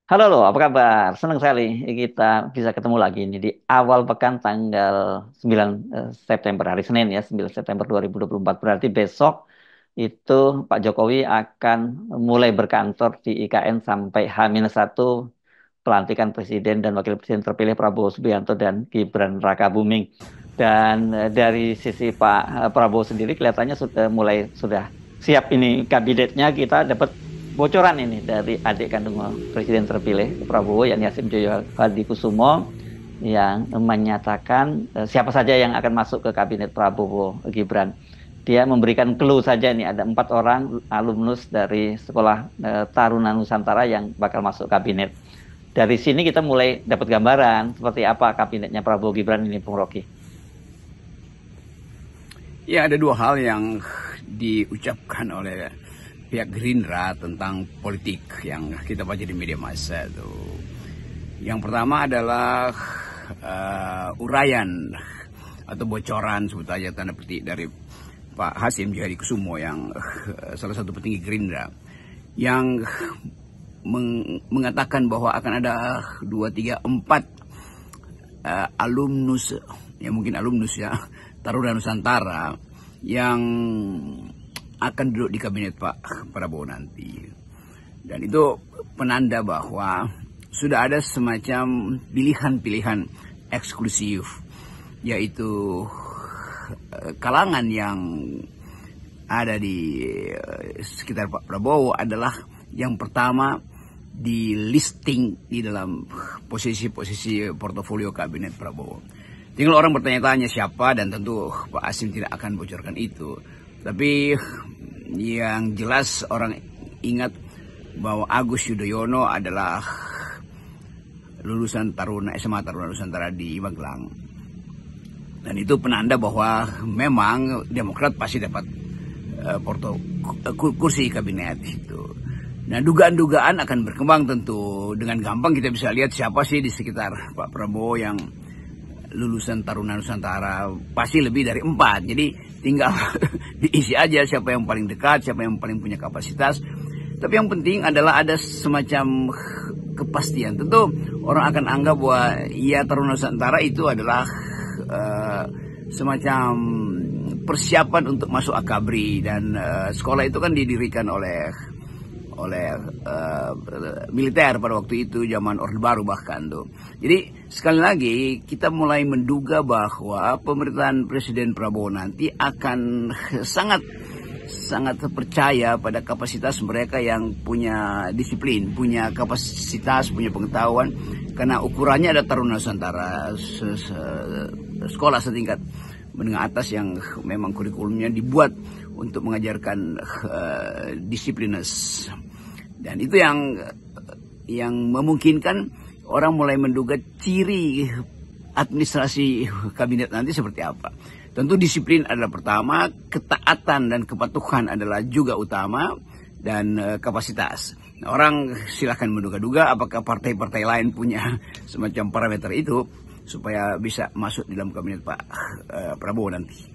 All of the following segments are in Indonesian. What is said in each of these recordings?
Halo loh, apa kabar? Senang sekali kita bisa ketemu lagi ini di awal pekan tanggal 9 September, hari Senin ya, 9 September 2024. Berarti besok itu Pak Jokowi akan mulai berkantor di IKN sampai H-1 pelantikan Presiden dan Wakil Presiden terpilih Prabowo Subianto dan Gibran Rakabuming. Dan dari sisi Pak Prabowo sendiri kelihatannya sudah siap ini kabinetnya. Kita dapat bocoran ini dari adik kandung Presiden terpilih Prabowo, yakni Hasim Joyo Hadikusumo, yang menyatakan siapa saja yang akan masuk ke kabinet Prabowo Gibran. Dia memberikan clue saja nih, ada 4 orang alumnus dari Sekolah Taruna Nusantara yang bakal masuk kabinet. Dari sini kita mulai dapat gambaran seperti apa kabinetnya Prabowo Gibran ini, Bung Rocky. Ya, ada dua hal yang diucapkan oleh pihak Gerindra tentang politik yang kita baca di media massa itu. Yang pertama adalah uraian atau bocoran sebut aja tanda petik dari Pak Hasim Joyo yang salah satu petinggi Gerindra yang mengatakan bahwa akan ada 2, 3, 4 alumnus, ya mungkin alumnus ya, Taruna Nusantara yang akan duduk di kabinet Pak Prabowo nanti. Dan itu penanda bahwa sudah ada semacam pilihan-pilihan eksklusif, yaitu kalangan yang ada di sekitar Pak Prabowo adalah yang pertama di listing di dalam posisi-posisi portofolio kabinet Prabowo. Tinggal orang bertanya-tanya siapa, dan tentu Pak Hasim tidak akan bocorkan itu. Tapi yang jelas orang ingat bahwa Agus Yudhoyono adalah lulusan SMA Taruna Nusantara di Magelang. Dan itu penanda bahwa memang Demokrat pasti dapat kursi kabinet itu. Nah, dugaan-dugaan akan berkembang tentu. Dengan gampang kita bisa lihat siapa sih di sekitar Pak Prabowo yang lulusan Taruna Nusantara. Pasti lebih dari 4. Jadi tinggal diisi aja siapa yang paling dekat, siapa yang paling punya kapasitas. Tapi yang penting adalah ada semacam kepastian. Tentu orang akan anggap bahwa ya Taruna Nusantara itu adalah semacam persiapan untuk masuk akabri. Dan sekolah itu kan didirikan oleh militer pada waktu itu, zaman Orde Baru bahkan tuh. Jadi sekali lagi kita mulai menduga bahwa pemerintahan Presiden Prabowo nanti akan sangat percaya pada kapasitas mereka yang punya disiplin, punya kapasitas, punya pengetahuan, karena ukurannya ada Taruna Nusantara, sekolah setingkat menengah atas yang memang kurikulumnya dibuat untuk mengajarkan disiplinas. Dan itu yang memungkinkan orang mulai menduga ciri administrasi kabinet nanti seperti apa. Tentu disiplin adalah pertama, ketaatan dan kepatuhan adalah juga utama, dan kapasitas. Nah, orang silahkan menduga-duga apakah partai-partai lain punya semacam parameter itu supaya bisa masuk dalam kabinet Pak Prabowo nanti.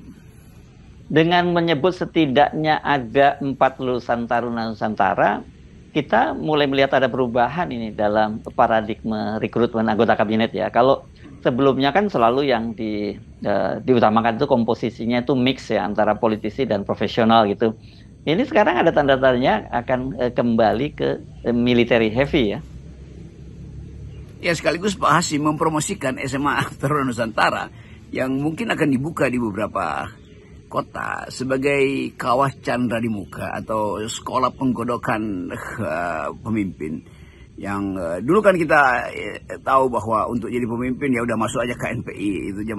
Dengan menyebut setidaknya ada 4 lulusan Taruna Nusantara, kita mulai melihat ada perubahan ini dalam paradigma rekrutmen anggota kabinet ya. Kalau sebelumnya kan selalu yang diutamakan itu komposisinya itu mix ya, antara politisi dan profesional gitu. Ini sekarang ada tanda-tandanya akan kembali ke military heavy ya. Ya, sekaligus Pak Hasim mempromosikan SMA Taruna Nusantara yang mungkin akan dibuka di beberapa kota sebagai kawah candra di muka atau sekolah penggodokan pemimpin. Yang dulu kan kita tahu bahwa untuk jadi pemimpin ya udah masuk aja KNPI. Itu di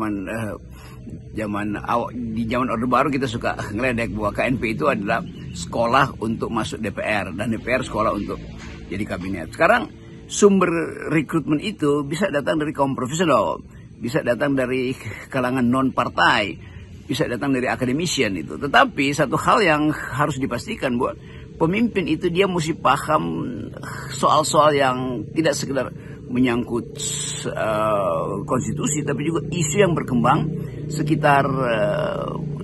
zaman Orde Baru kita suka ngeledek bahwa KNPI itu adalah sekolah untuk masuk DPR, dan DPR sekolah untuk jadi kabinet. Sekarang sumber rekrutmen itu bisa datang dari kaum profesional, bisa datang dari kalangan non partai, bisa datang dari akademisian itu. Tetapi satu hal yang harus dipastikan bahwa pemimpin itu dia mesti paham soal-soal yang tidak sekedar menyangkut konstitusi, tapi juga isu yang berkembang sekitar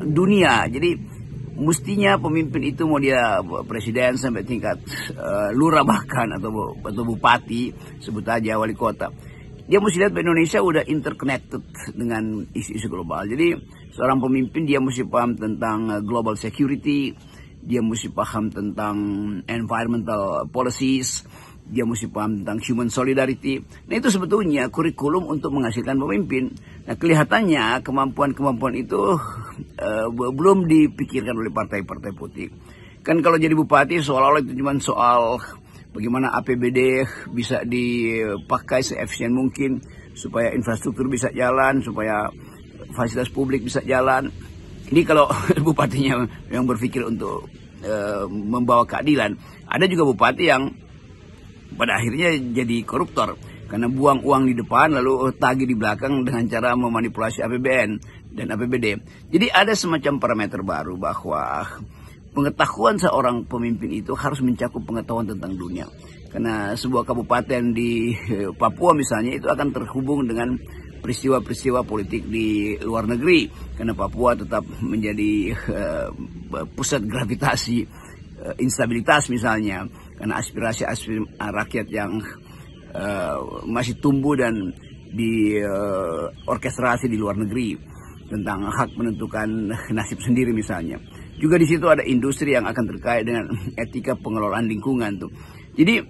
dunia. Jadi mestinya pemimpin itu mau dia presiden sampai tingkat lurah bahkan atau bupati, sebut aja wali kota, dia mesti lihat bahwa Indonesia udah interconnected dengan isu-isu global. Jadi seorang pemimpin dia mesti paham tentang global security, dia mesti paham tentang environmental policies, dia mesti paham tentang human solidarity. Nah itu sebetulnya kurikulum untuk menghasilkan pemimpin. Nah kelihatannya kemampuan-kemampuan itu belum dipikirkan oleh partai-partai politik. Kan kalau jadi bupati seolah-olah itu cuma soal bagaimana APBD bisa dipakai seefisien mungkin supaya infrastruktur bisa jalan, supaya fasilitas publik bisa jalan. Ini kalau bupatinya yang berpikir untuk membawa keadilan. Ada juga bupati yang pada akhirnya jadi koruptor karena buang uang di depan lalu tagih di belakang dengan cara memanipulasi APBN dan APBD. Jadi ada semacam parameter baru bahwa pengetahuan seorang pemimpin itu harus mencakup pengetahuan tentang dunia. Karena sebuah kabupaten di Papua misalnya itu akan terhubung dengan peristiwa-peristiwa politik di luar negeri. Karena Papua tetap menjadi pusat gravitasi instabilitas misalnya. Karena aspirasi rakyat yang masih tumbuh dan orkestrasi di luar negeri tentang hak menentukan nasib sendiri misalnya. Juga di situ ada industri yang akan terkait dengan etika pengelolaan lingkungan tuh. Jadi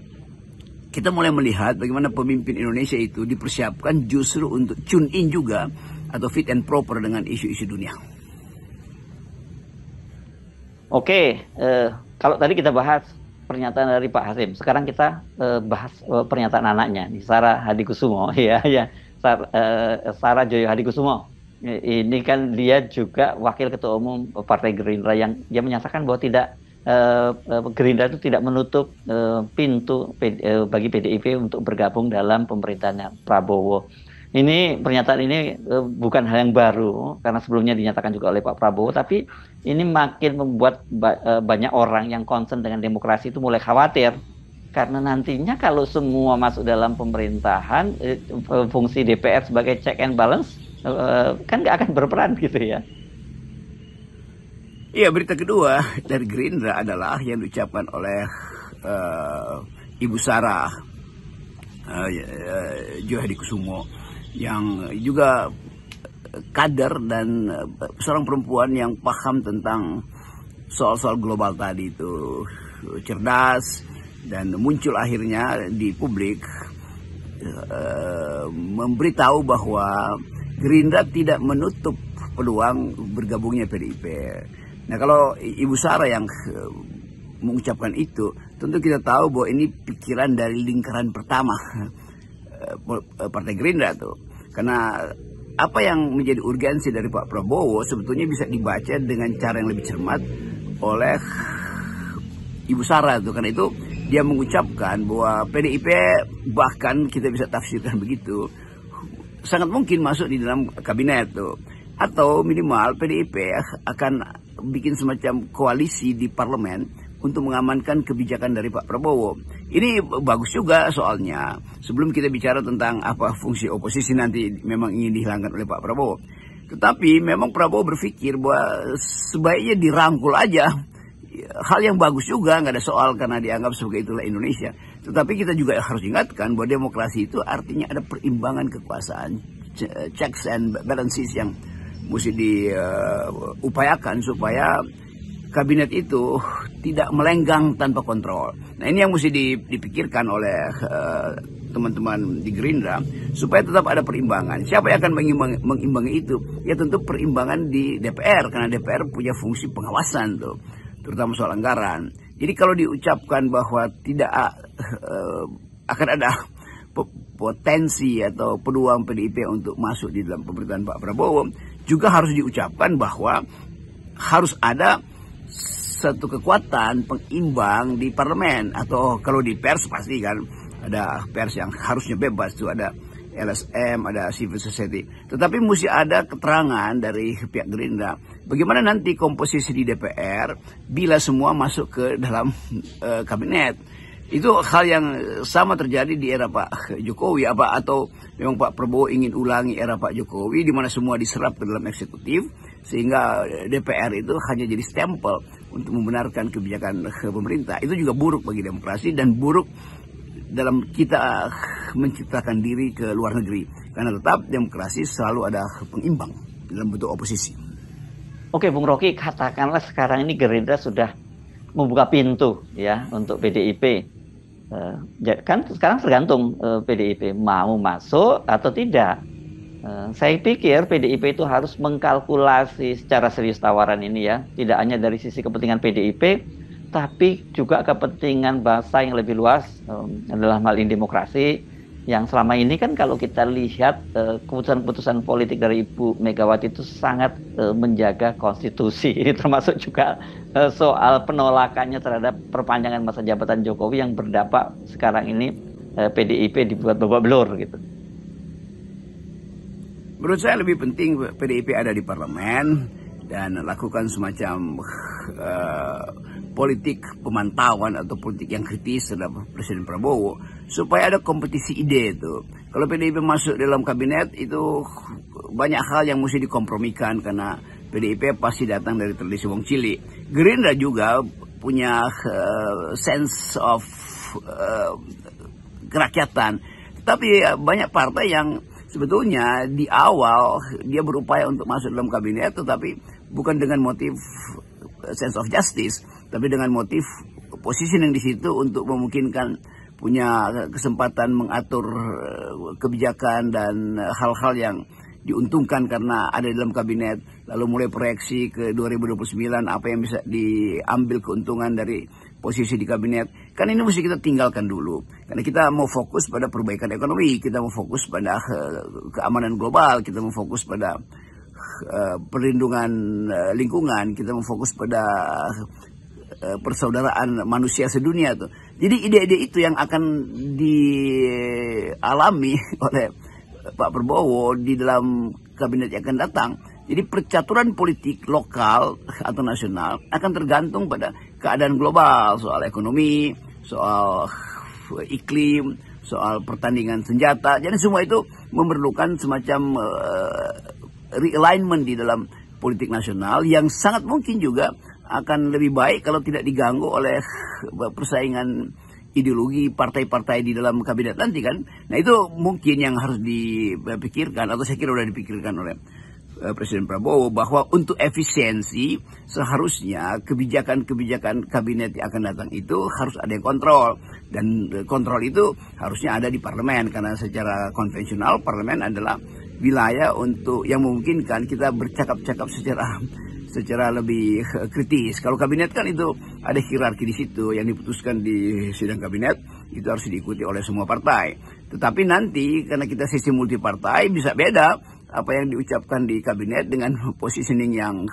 kita mulai melihat bagaimana pemimpin Indonesia itu dipersiapkan justru untuk tune in juga atau fit and proper dengan isu-isu dunia. Oke, kalau tadi kita bahas pernyataan dari Pak Hasim, sekarang kita bahas pernyataan anaknya, Sarah Hadikusumo, ya, Sarah Joyo Hadikusumo. Ini kan dia juga wakil ketua umum Partai Gerindra yang dia menyatakan bahwa Gerindra itu tidak menutup pintu bagi PDIP untuk bergabung dalam pemerintahan Prabowo. Ini pernyataan ini bukan hal yang baru karena sebelumnya dinyatakan juga oleh Pak Prabowo, tapi ini makin membuat banyak orang yang concern dengan demokrasi itu mulai khawatir karena nantinya kalau semua masuk dalam pemerintahan, fungsi DPR sebagai check and balance kan nggak akan berperan gitu ya. Iya, berita kedua dari Gerindra adalah yang diucapkan oleh Ibu Sarah Joyo Hadikusumo yang juga kader dan seorang perempuan yang paham tentang soal-soal global tadi itu, cerdas dan muncul akhirnya di publik memberitahu bahwa Gerindra tidak menutup peluang bergabungnya PDIP. Nah kalau Ibu Sarah yang mengucapkan itu, tentu kita tahu bahwa ini pikiran dari lingkaran pertama Partai Gerindra tuh. Karena apa yang menjadi urgensi dari Pak Prabowo sebetulnya bisa dibaca dengan cara yang lebih cermat oleh Ibu Sarah tuh. Karena itu dia mengucapkan bahwa PDIP bahkan kita bisa tafsirkan begitu, sangat mungkin masuk di dalam kabinet tuh. Atau minimal PDIP akan bikin semacam koalisi di parlemen untuk mengamankan kebijakan dari Pak Prabowo. Ini bagus juga soalnya. Sebelum kita bicara tentang apa fungsi oposisi nanti memang ingin dihilangkan oleh Pak Prabowo. Tetapi memang Prabowo berpikir bahwa sebaiknya dirangkul aja. Hal yang bagus juga, nggak ada soal karena dianggap sebagai itulah Indonesia. Tetapi kita juga harus ingatkan bahwa demokrasi itu artinya ada perimbangan kekuasaan, checks and balances yang mesti diupayakan supaya kabinet itu tidak melenggang tanpa kontrol. Nah ini yang mesti dipikirkan oleh teman-teman di Gerindra supaya tetap ada perimbangan. Siapa yang akan mengimbangi itu? Ya tentu perimbangan di DPR karena DPR punya fungsi pengawasan tuh, terutama soal anggaran. Jadi kalau diucapkan bahwa tidak akan ada potensi atau peluang PDIP untuk masuk di dalam pemerintahan Pak Prabowo, juga harus diucapkan bahwa harus ada satu kekuatan pengimbang di parlemen, atau kalau di pers pasti kan ada pers yang harusnya bebas tuh, ada LSM, ada civil society. Tetapi mesti ada keterangan dari pihak Gerindra bagaimana nanti komposisi di DPR bila semua masuk ke dalam kabinet. Itu hal yang sama terjadi di era Pak Jokowi atau memang Pak Prabowo ingin ulangi era Pak Jokowi di mana semua diserap ke dalam eksekutif sehingga DPR itu hanya jadi stempel untuk membenarkan kebijakan pemerintah. Itu juga buruk bagi demokrasi dan buruk dalam kita menciptakan diri ke luar negeri. Karena tetap demokrasi selalu ada pengimbang dalam bentuk oposisi. Oke, Bung Rocky, katakanlah sekarang ini Gerindra sudah membuka pintu ya untuk PDIP. Kan sekarang tergantung PDIP mau masuk atau tidak. Saya pikir PDIP itu harus mengkalkulasi secara serius tawaran ini ya, tidak hanya dari sisi kepentingan PDIP, tapi juga kepentingan bangsa yang lebih luas adalah hal ini demokrasi. Yang selama ini kan kalau kita lihat keputusan-keputusan politik dari Ibu Megawati itu sangat menjaga konstitusi. Ini termasuk juga soal penolakannya terhadap perpanjangan masa jabatan Jokowi yang berdampak sekarang ini PDIP dibuat babak belur gitu. Menurut saya lebih penting PDIP ada di parlemen dan lakukan semacam politik pemantauan atau politik yang kritis terhadap Presiden Prabowo supaya ada kompetisi ide itu. Kalau PDIP masuk dalam kabinet itu banyak hal yang mesti dikompromikan karena PDIP pasti datang dari tradisi wong cilik. Gerindra juga punya sense of kerakyatan. Tapi banyak partai yang sebetulnya di awal dia berupaya untuk masuk dalam kabinet tetapi bukan dengan motif sense of justice, tapi dengan motif positioning di situ untuk memungkinkan punya kesempatan mengatur kebijakan dan hal-hal yang diuntungkan karena ada di dalam kabinet. Lalu mulai proyeksi ke 2029 apa yang bisa diambil keuntungan dari posisi di kabinet. Kan ini mesti kita tinggalkan dulu. Karena kita mau fokus pada perbaikan ekonomi, kita mau fokus pada keamanan global, kita mau fokus pada perlindungan lingkungan, kita mau fokus pada persaudaraan manusia sedunia tuh. Jadi ide-ide itu yang akan dialami oleh Pak Prabowo di dalam kabinet yang akan datang. Jadi percaturan politik lokal atau nasional akan tergantung pada keadaan global, soal ekonomi, soal iklim, soal pertandingan senjata. Jadi semua itu memerlukan semacam realignment di dalam politik nasional yang sangat mungkin juga akan lebih baik kalau tidak diganggu oleh persaingan ideologi partai-partai di dalam kabinet nanti kan. Nah itu mungkin yang harus dipikirkan atau saya kira sudah dipikirkan oleh Presiden Prabowo bahwa untuk efisiensi seharusnya kebijakan-kebijakan kabinet yang akan datang itu harus ada yang kontrol dan kontrol itu harusnya ada di parlemen karena secara konvensional parlemen adalah wilayah untuk yang memungkinkan kita bercakap-cakap secara lebih kritis. Kalau kabinet kan itu ada hierarki di situ yang diputuskan di sidang kabinet itu harus diikuti oleh semua partai. Tetapi nanti karena kita sistem multi partai bisa beda apa yang diucapkan di kabinet dengan positioning yang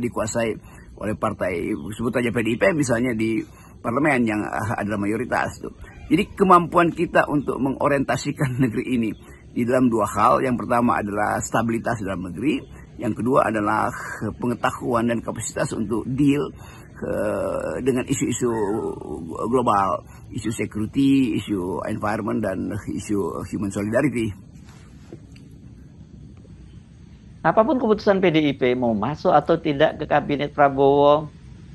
dikuasai oleh partai sebut aja PDIP misalnya di parlemen yang adalah mayoritas tuh. Jadi kemampuan kita untuk mengorientasikan negeri ini di dalam dua hal. Yang pertama adalah stabilitas dalam negeri, yang kedua adalah pengetahuan dan kapasitas untuk deal dengan isu-isu global, isu security, isu environment dan isu human solidarity. Apapun keputusan PDIP mau masuk atau tidak ke kabinet Prabowo,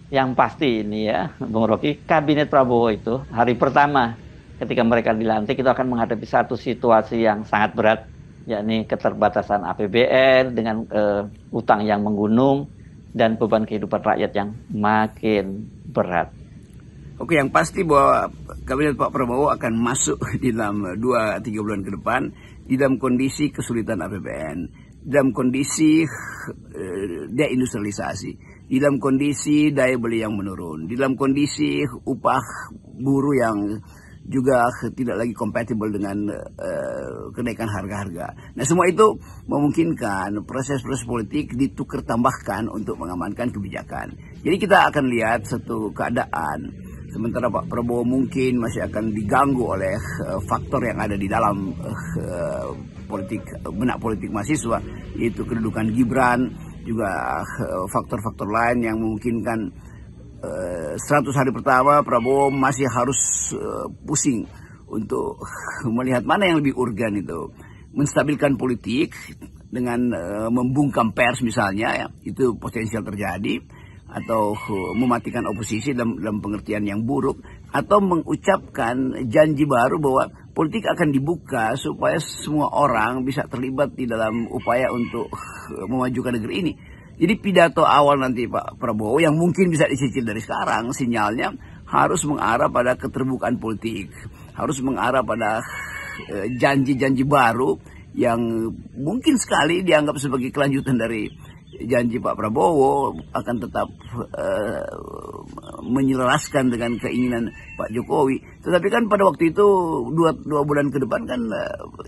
yang pasti ini ya, Bung Rocky, kabinet Prabowo itu hari pertama ketika mereka dilantik itu akan menghadapi satu situasi yang sangat berat, yakni keterbatasan APBN dengan utang yang menggunung dan beban kehidupan rakyat yang makin berat. Oke, yang pasti bahwa kabinet Pak Prabowo akan masuk di dalam 2-3 bulan ke depan di dalam kondisi kesulitan APBN. Dalam kondisi deindustrialisasi, di dalam kondisi daya beli yang menurun, di dalam kondisi upah buruh yang juga tidak lagi kompatibel dengan kenaikan harga-harga. Nah semua itu memungkinkan proses-proses politik ditukar tambahkan untuk mengamankan kebijakan. Jadi kita akan lihat satu keadaan sementara Pak Prabowo mungkin masih akan diganggu oleh faktor yang ada di dalam benak politik mahasiswa, yaitu kedudukan Gibran, juga faktor-faktor lain yang memungkinkan 100 hari pertama Prabowo masih harus pusing untuk melihat mana yang lebih urgen itu. Menstabilkan politik dengan membungkam pers misalnya, ya, itu potensial terjadi, atau mematikan oposisi dalam pengertian yang buruk, atau mengucapkan janji baru bahwa politik akan dibuka supaya semua orang bisa terlibat di dalam upaya untuk memajukan negeri ini. Jadi pidato awal nanti Pak Prabowo yang mungkin bisa dicicil dari sekarang, sinyalnya harus mengarah pada keterbukaan politik, harus mengarah pada janji-janji baru yang mungkin sekali dianggap sebagai kelanjutan dari janji Pak Prabowo, akan tetap menyelaraskan dengan keinginan Pak Jokowi. Tetapi kan pada waktu itu dua bulan ke depan kan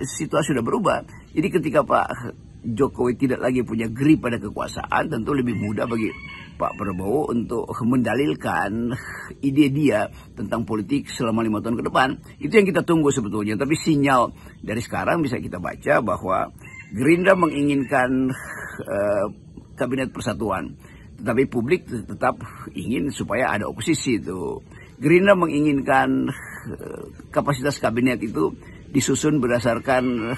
situasi sudah berubah. Jadi ketika Pak Jokowi tidak lagi punya grip pada kekuasaan, tentu lebih mudah bagi Pak Prabowo untuk mendalilkan ide dia tentang politik selama 5 tahun ke depan. Itu yang kita tunggu sebetulnya. Tapi sinyal dari sekarang bisa kita baca bahwa Gerindra menginginkan kabinet persatuan, tetapi publik tetap ingin supaya ada oposisi itu. Gerindra menginginkan kapasitas kabinet itu disusun berdasarkan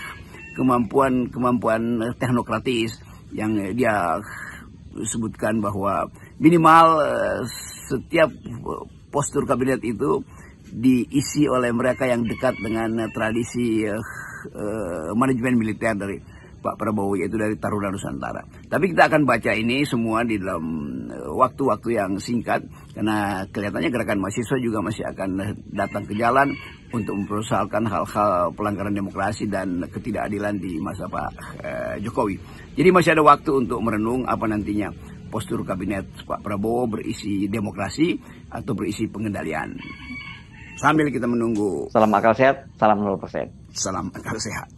kemampuan teknokratis yang dia sebutkan bahwa minimal setiap postur kabinet itu diisi oleh mereka yang dekat dengan tradisi manajemen militer dari Pak Prabowo, yaitu dari Taruna Nusantara. Tapi kita akan baca ini semua di dalam waktu-waktu yang singkat, karena kelihatannya gerakan mahasiswa juga masih akan datang ke jalan untuk mempersoalkan hal-hal pelanggaran demokrasi dan ketidakadilan di masa Pak Jokowi. Jadi masih ada waktu untuk merenung apa nantinya postur kabinet Pak Prabowo, berisi demokrasi atau berisi pengendalian. Sambil kita menunggu. Salam akal sehat, salam 0%. Salam akal sehat.